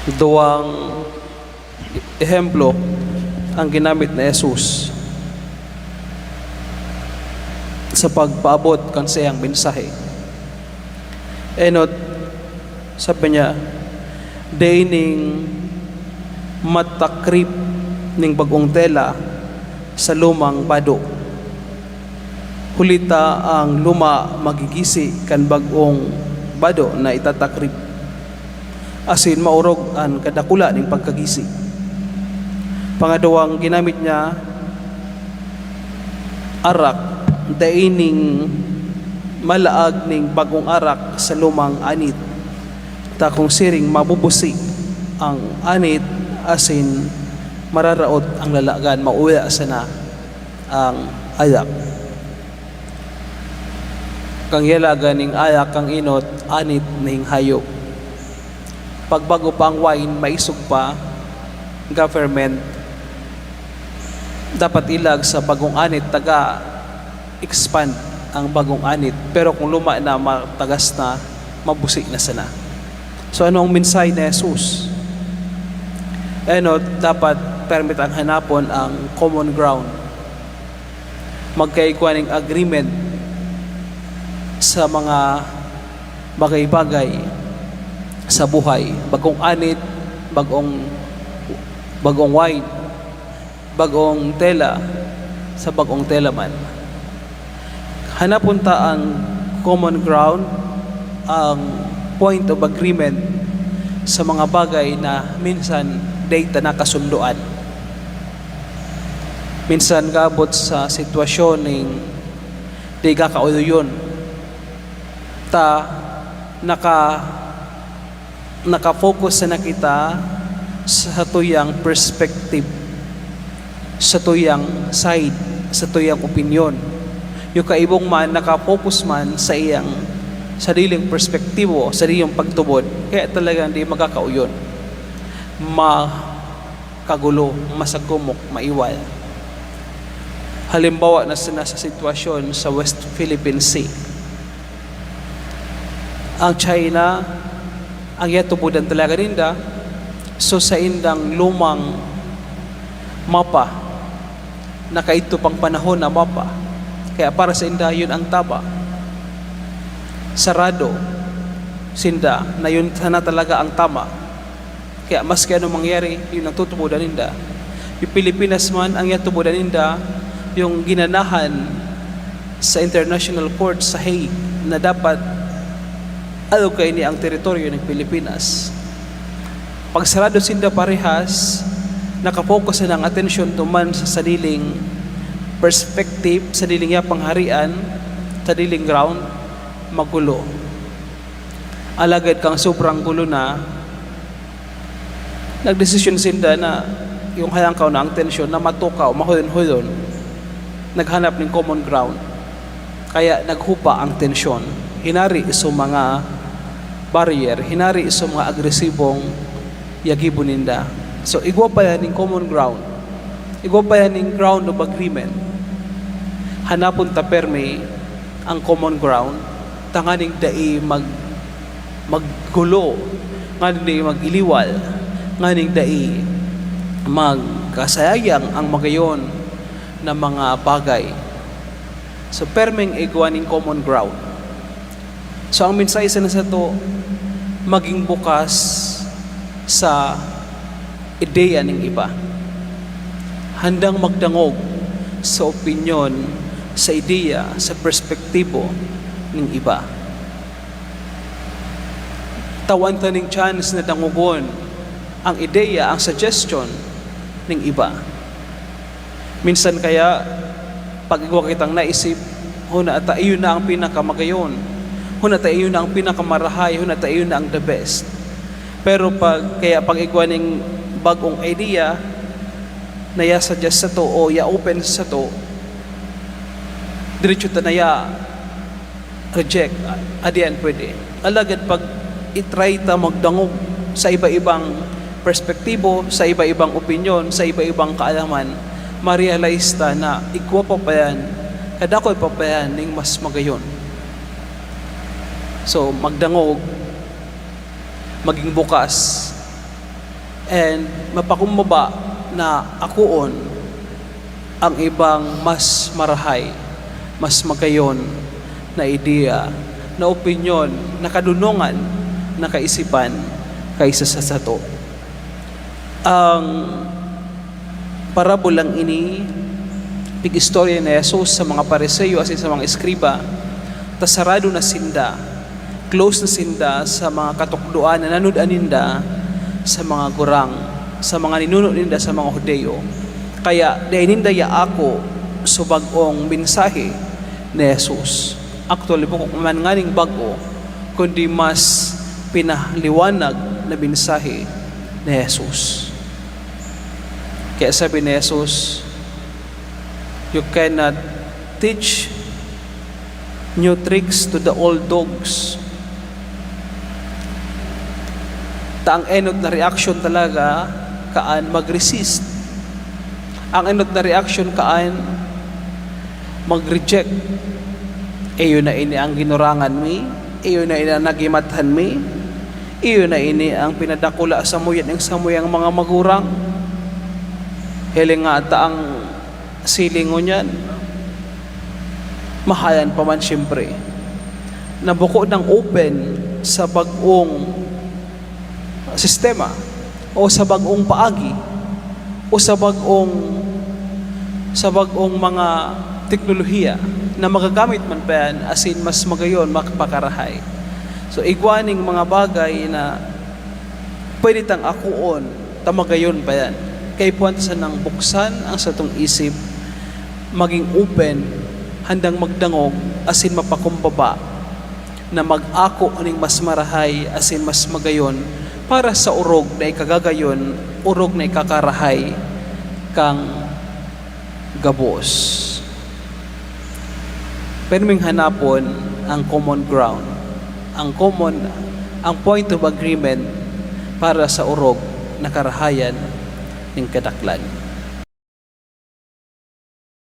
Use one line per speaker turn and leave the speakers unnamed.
Duwang ehemplo ang ginamit ni Jesus sa pagpaabot kan siyang mensahe. Enot, sabi niya, day ning matakrip ning bagong tela sa lumang bado. Hulita ang luma magigisi kan bagong bado na itatakrip. Asin maurog ang kadakula ning pagkagisi. Pangadawang ginamit niya arak, daining malaag ning bagong arak sa lumang anit. Ta kung siring mabubusi ang anit, asin mararaot ang lalagan, mauya sana ang ayak. Kang yalaga ning ayak kang inot, anit ning hayop. Pagbago pa ang wine, maisog pa government, dapat ilag sa bagong anit, taga-expand ang bagong anit. Pero kung luma na, matagas na, mabusik na sana. So ano ang mensahe ni Jesus? Ano, dapat permit ang hanapon ang common ground. Magkaigwa ng agreement sa mga bagay-bagay sa buhay. Bagong anit, bagong wine, bagong tela, sa bagong tela man. Hanapon ta ang common ground, ang point of agreement sa mga bagay na minsan data na kasunduan. Minsan kaabot sa sitwasyon ning di kakauyon. Ta nakafocus na kita sa tuyang perspective, sa tuyang side, sa tuyang opinion. Yung kaibong man, nakafocus man sa iyang sariling perspektibo, sariling pagtubod, kaya talagang hindi magkakauyon. Makagulo, masagumok, maiwal. Halimbawa na sa sitwasyon sa West Philippine Sea. Ang China, ang yatubudan talaga ninda, so sa indang lumang mapa, nakaito pang panahon na mapa, kaya para sa inda yun ang taba. Sarado sinda na yun sana talaga ang tama, kaya mas kaya anong mangyari, yun ang tutubudan ninda. Yung Pilipinas man, ang yatubudan ninda, yung ginanahan sa International Court sa Hague na dapat alugay ni ang teritoryo ng Pilipinas. Pag sarado sinda parehas, nakapokus na ang atensyon tuman sa sariling perspective, sariling yapang harian, sariling ground, magulo. Alagad kang sobrang gulo na, nagdesisyon sinda na yung hayangkaw na ang tensyon na matukaw, mahulon-hulon, naghanap ng common ground, kaya naghupa ang tensyon. Hinari sa mga barrier, hinari sa mga agresibong yagibo ninda. So igwa pa yan ng common ground, igwa pa yan ng ground of agreement. Hanapon ta perme ang common ground, tanganing dai maggulo, nganing dai magiliwal, nganing dai magkasayang ang magayon na mga bagay. So permeng igwa ng common ground. So ang mensahe sa to, maging bukas sa ideya ng iba. Handang magdangog sa opinyon, sa ideya, sa perspektibo ng iba. Tawan ta ning chance na dangugon ang ideya, ang suggestion ng iba. Minsan kaya, pag igwa kitang naisip, huna ata iyon na ang pinakamagayon, huna ata iyon na ang pinakamarahay, huna ata iyon na ang the best. Pero pag igwa ning bagong idea na suggest sa to o open sa to, diretso ta na reject, adiyan pwede. Alagad pag itry ta magdangog sa iba-ibang perspektibo, sa iba-ibang opinyon, sa iba-ibang kaalaman, ma-realize ta na igwa pa yan, kadakoy pa yan ning mas magayon. So magdangog, maging bukas and mapakumbaba na akuon ang ibang mas marahay, mas magayon na ideya, na opinyon, na kadunungan, na kaisipan kaysa sa sato. Ang parabolang ini pig-istorya ni Jesus sa mga Pariseo asin sa mga eskriba, tasarado na sinda, close na sinda sa mga katukduan na nanood ninda sa mga gurang, sa mga ninuno ninda sa mga Hudeo. Kaya dainindaya ako sa bagong mensahe ni Jesus. Actually po kung man nganing bago, kundi mas pinahliwanag na mensahe ni Jesus. Kaya sabi ni Jesus, you cannot teach new tricks to the old dogs. Ang enot na reaction talaga kaan mag-resist. Ang enot na reaction kaan mag-reject. Iyo na ini ang ginurangan mi, iyo na ini ang nagimathan mi, iyo na ini ang pinadakula sa muyan ng samuyang mga magurang. Hiling nga ata ang silingon yan. Mahalan pa man siyempre. Nabuko ng open sa bagong sistema o sa bagong paagi o sa bagong mga teknolohiya na magagamit man pa yan asin mas magayon makapakarahay. So igwaning mga bagay na pwede tang akuon tamagayon pa yan. Kay puwan sa nang buksan ang satong isip, maging open, handang magdangog asin mapakumbaba na mag-ako aning mas marahay asin mas magayon para sa urog na ikagagayon, urog na ikakarahay kang gabos. Pero ming hanapon ang common ground, ang point of agreement para sa urog na karahayan ng kadaklan.